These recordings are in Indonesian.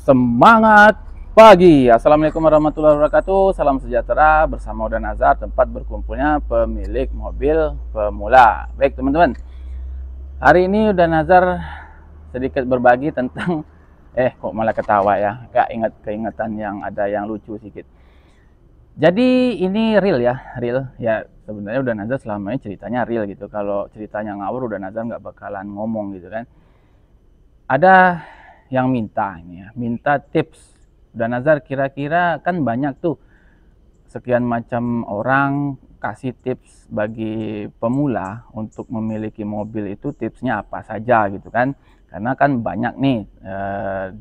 Semangat pagi. Assalamualaikum warahmatullahi wabarakatuh. Salam sejahtera bersama Uda Nazar, tempat berkumpulnya pemilik mobil pemula. Baik teman-teman, hari ini Uda Nazar sedikit berbagi tentang kok malah ketawa ya, gak ingat keingatan yang ada yang lucu sedikit. Jadi ini real ya sebenarnya Uda Nazar selama ini ceritanya real gitu. Kalau ceritanya ngawur Uda Nazar nggak bakalan ngomong gitu kan. Ada yang minta tips. Uda Nazar kira-kira kan banyak tuh sekian macam orang kasih tips bagi pemula untuk memiliki mobil, itu tipsnya apa saja gitu kan. Karena kan banyak nih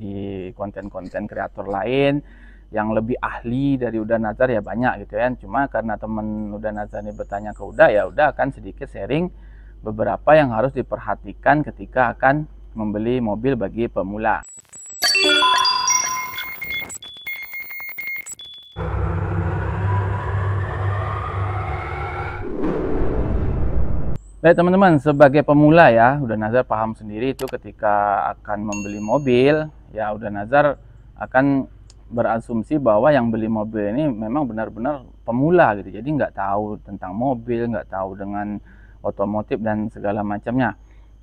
di konten-konten kreator lain yang lebih ahli dari Uda Nazar ya banyak gitu kan. Cuma karena temen Uda Nazar ini bertanya ke Uda, ya udah akan sedikit sharing beberapa yang harus diperhatikan ketika akan membeli mobil bagi pemula. Baik teman-teman, sebagai pemula ya, Uda Nazar paham sendiri itu ketika akan membeli mobil, ya Uda Nazar akan berasumsi bahwa yang beli mobil ini memang benar-benar pemula gitu. Jadi nggak tahu tentang mobil, nggak tahu dengan otomotif dan segala macamnya.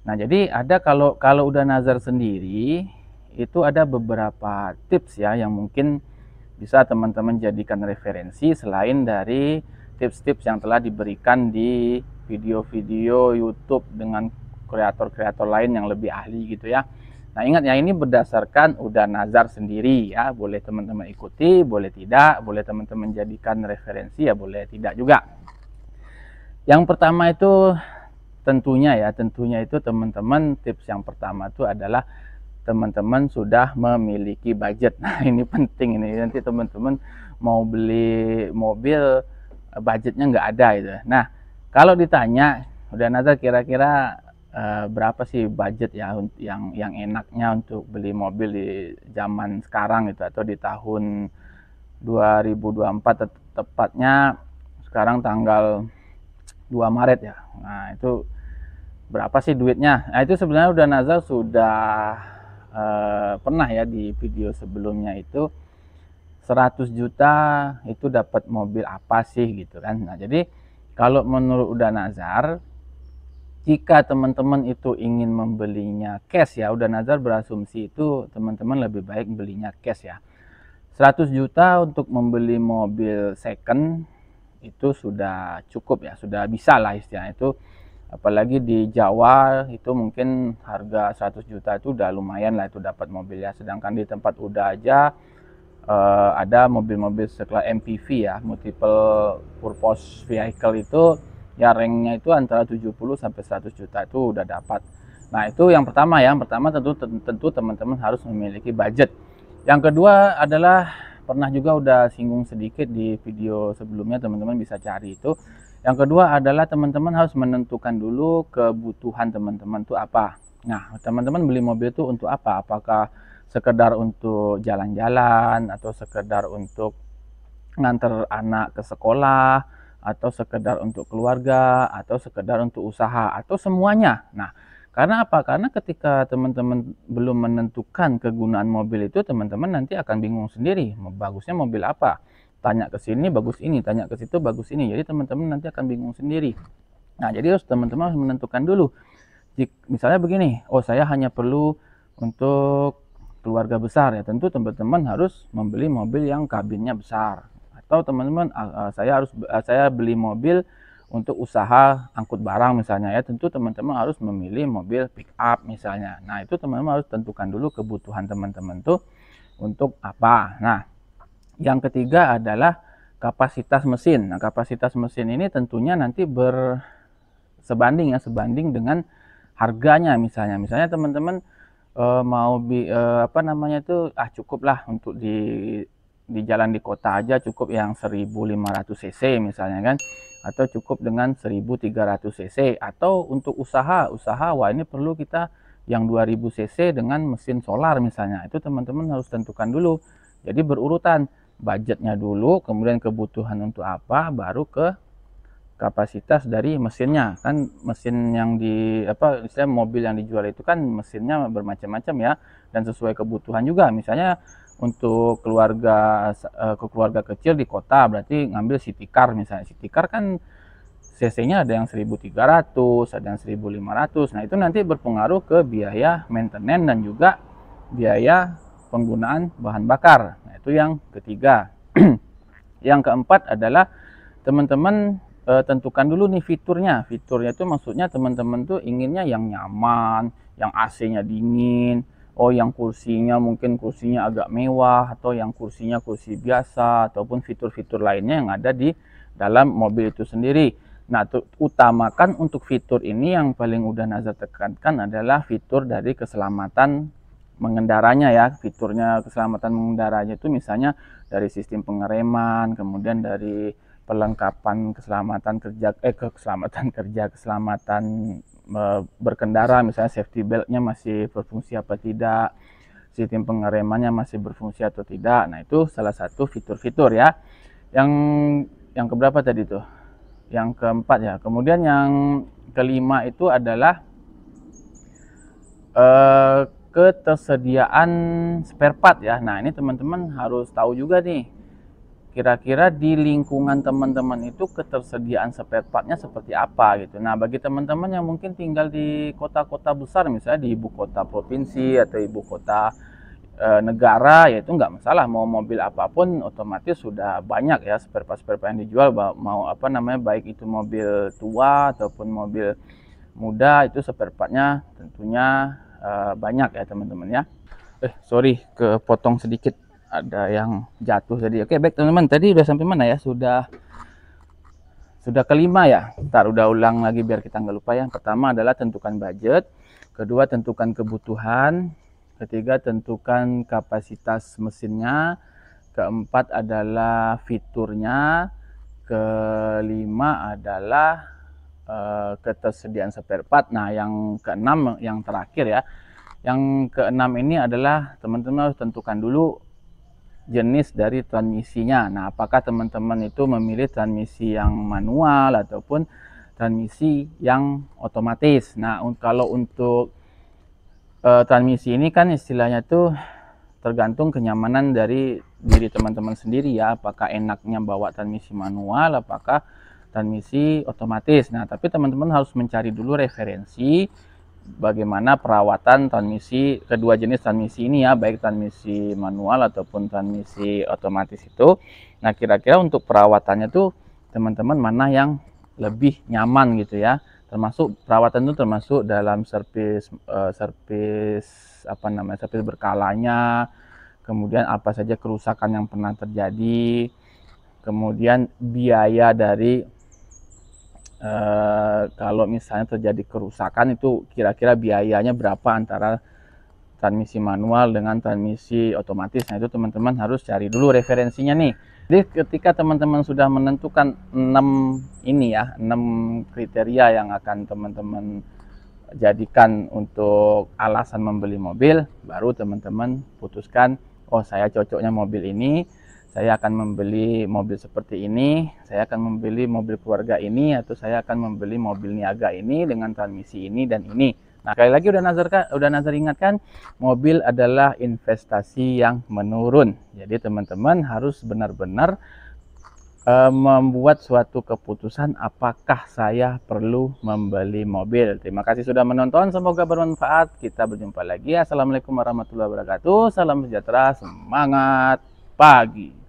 Nah jadi ada kalau Uda Nazar sendiri itu ada beberapa tips ya yang mungkin bisa teman-teman jadikan referensi selain dari tips-tips yang telah diberikan di video-video YouTube dengan kreator-kreator lain yang lebih ahli gitu ya. Nah ingat ya, ini berdasarkan Uda Nazar sendiri ya, boleh teman-teman ikuti, boleh tidak, boleh teman-teman jadikan referensi ya, boleh tidak juga. Yang pertama itu tentunya itu teman-teman, tips yang pertama itu adalah teman-teman sudah memiliki budget. Nah ini penting, ini nanti teman-teman mau beli mobil budgetnya nggak ada itu. Nah kalau ditanya Uda Nazar kira-kira berapa sih budget ya yang enaknya untuk beli mobil di zaman sekarang itu, atau di tahun 2024 tepatnya sekarang tanggal 2 Maret ya. Nah itu berapa sih duitnya? Nah itu sebenarnya Uda Nazar sudah pernah ya di video sebelumnya itu 100 juta itu dapat mobil apa sih gitu kan. Nah jadi kalau menurut Uda Nazar, jika teman-teman itu ingin membelinya cash ya, Uda Nazar berasumsi itu teman-teman lebih baik belinya cash ya. 100 juta untuk membeli mobil second itu sudah cukup ya, sudah bisa lah istilahnya itu. Apalagi di Jawa itu mungkin harga 100 juta itu udah lumayan lah itu dapat mobil ya. Sedangkan di tempat Uda aja ada mobil-mobil setelah MPV ya, multiple purpose vehicle, itu ya ranknya itu antara 70 sampai 100 juta itu udah dapat. Nah itu yang pertama ya. Yang pertama tentu teman-teman harus memiliki budget. Yang kedua adalah, pernah juga udah singgung sedikit di video sebelumnya, teman-teman bisa cari itu. Yang kedua adalah teman-teman harus menentukan dulu kebutuhan teman-teman itu apa. Nah teman-teman beli mobil itu untuk apa? Apakah sekedar untuk jalan-jalan, atau sekedar untuk nganter anak ke sekolah, atau sekedar untuk keluarga, atau sekedar untuk usaha, atau semuanya. Nah karena apa? Karena ketika teman-teman belum menentukan kegunaan mobil itu, teman-teman nanti akan bingung sendiri, bagusnya mobil apa. Tanya ke sini bagus ini, tanya ke situ bagus ini. Jadi teman-teman nanti akan bingung sendiri. Nah jadi teman-teman harus menentukan dulu. Misalnya begini, oh saya hanya perlu untuk keluarga besar ya, tentu teman-teman harus membeli mobil yang kabinnya besar. Atau teman-teman saya beli mobil untuk usaha angkut barang misalnya ya, tentu teman-teman harus memilih mobil pick up misalnya. Nah itu teman-teman harus tentukan dulu kebutuhan teman-teman tuh untuk apa. Nah yang ketiga adalah kapasitas mesin. Nah kapasitas mesin ini tentunya nanti sebanding dengan harganya. Misalnya teman-teman mau cukup lah untuk di jalan di kota aja cukup yang 1500 cc misalnya kan, atau cukup dengan 1300 cc, atau untuk usaha wah ini perlu kita yang 2000 cc dengan mesin solar misalnya. Itu teman-teman harus tentukan dulu. Jadi berurutan, budgetnya dulu, kemudian kebutuhan untuk apa, baru ke kapasitas dari mesinnya. Kan mesin yang istilah mobil yang dijual itu kan mesinnya bermacam-macam ya, dan sesuai kebutuhan juga. Misalnya untuk keluarga kecil di kota berarti ngambil city car misalnya. City car kan cc-nya ada yang 1.300, ada yang 1.500. Nah, itu nanti berpengaruh ke biaya maintenance dan juga biaya penggunaan bahan bakar. Nah, itu yang ketiga. Yang keempat adalah teman-teman tentukan dulu nih fiturnya. Fiturnya itu maksudnya teman-teman tuh inginnya yang nyaman, yang AC-nya dingin, yang kursinya mungkin kursinya agak mewah, atau yang kursinya kursi biasa, ataupun fitur-fitur lainnya yang ada di dalam mobil itu sendiri. Nah, utamakan untuk fitur ini yang paling udah Nazar tekankan adalah fitur dari keselamatan mengendaranya ya. Fiturnya keselamatan mengendaranya itu misalnya dari sistem pengereman, kemudian dari perlengkapan keselamatan berkendara, misalnya safety belt-nya masih berfungsi apa tidak, sistem pengeremannya masih berfungsi atau tidak. Nah, itu salah satu fitur-fitur ya. Yang keberapa tadi tuh? Yang keempat ya. Kemudian yang kelima itu adalah ketersediaan spare part ya. Nah, ini teman-teman harus tahu juga nih, kira-kira di lingkungan teman-teman itu ketersediaan spare partnya seperti apa gitu. Nah, bagi teman-teman yang mungkin tinggal di kota-kota besar, misalnya di ibu kota provinsi atau ibu kota negara, ya itu nggak masalah, mau mobil apapun otomatis sudah banyak ya spare part yang dijual, mau baik itu mobil tua ataupun mobil muda, itu spare partnya tentunya banyak ya teman-teman ya. Sorry kepotong sedikit, ada yang jatuh tadi. Oke, baik teman-teman, tadi udah sampai mana ya? Sudah kelima ya. Ntar udah ulang lagi biar kita nggak lupa ya. Yang pertama adalah tentukan budget, kedua tentukan kebutuhan, ketiga tentukan kapasitas mesinnya, keempat adalah fiturnya, kelima adalah ketersediaan spare part. Nah, yang keenam, yang terakhir ya, yang keenam ini adalah teman-teman harus tentukan dulu jenis dari transmisinya. Nah, apakah teman-teman itu memilih transmisi yang manual ataupun transmisi yang otomatis. Nah, kalau untuk transmisi ini kan istilahnya tuh tergantung kenyamanan dari diri teman-teman sendiri ya, apakah enaknya bawa transmisi manual, apakah transmisi otomatis. Nah, tapi teman-teman harus mencari dulu referensi bagaimana perawatan transmisi, kedua jenis transmisi ini ya, baik transmisi manual ataupun transmisi otomatis itu. Nah, kira-kira untuk perawatannya tuh teman-teman mana yang lebih nyaman gitu ya. Termasuk perawatan itu termasuk dalam servis berkalanya, kemudian apa saja kerusakan yang pernah terjadi, kemudian biaya dari kalau misalnya terjadi kerusakan itu kira-kira biayanya berapa antara transmisi manual dengan transmisi otomatis. Nah, itu teman-teman harus cari dulu referensinya nih. Jadi ketika teman-teman sudah menentukan 6 kriteria yang akan teman-teman jadikan untuk alasan membeli mobil, baru teman-teman putuskan, oh saya cocoknya mobil ini, saya akan membeli mobil seperti ini, saya akan membeli mobil keluarga ini, atau saya akan membeli mobil niaga ini dengan transmisi ini dan ini. Nah, sekali lagi udah Nazar ingatkan, mobil adalah investasi yang menurun. Jadi teman-teman harus benar-benar membuat suatu keputusan apakah saya perlu membeli mobil. Terima kasih sudah menonton, semoga bermanfaat. Kita berjumpa lagi. Assalamualaikum warahmatullahi wabarakatuh. Salam sejahtera, semangat pagi.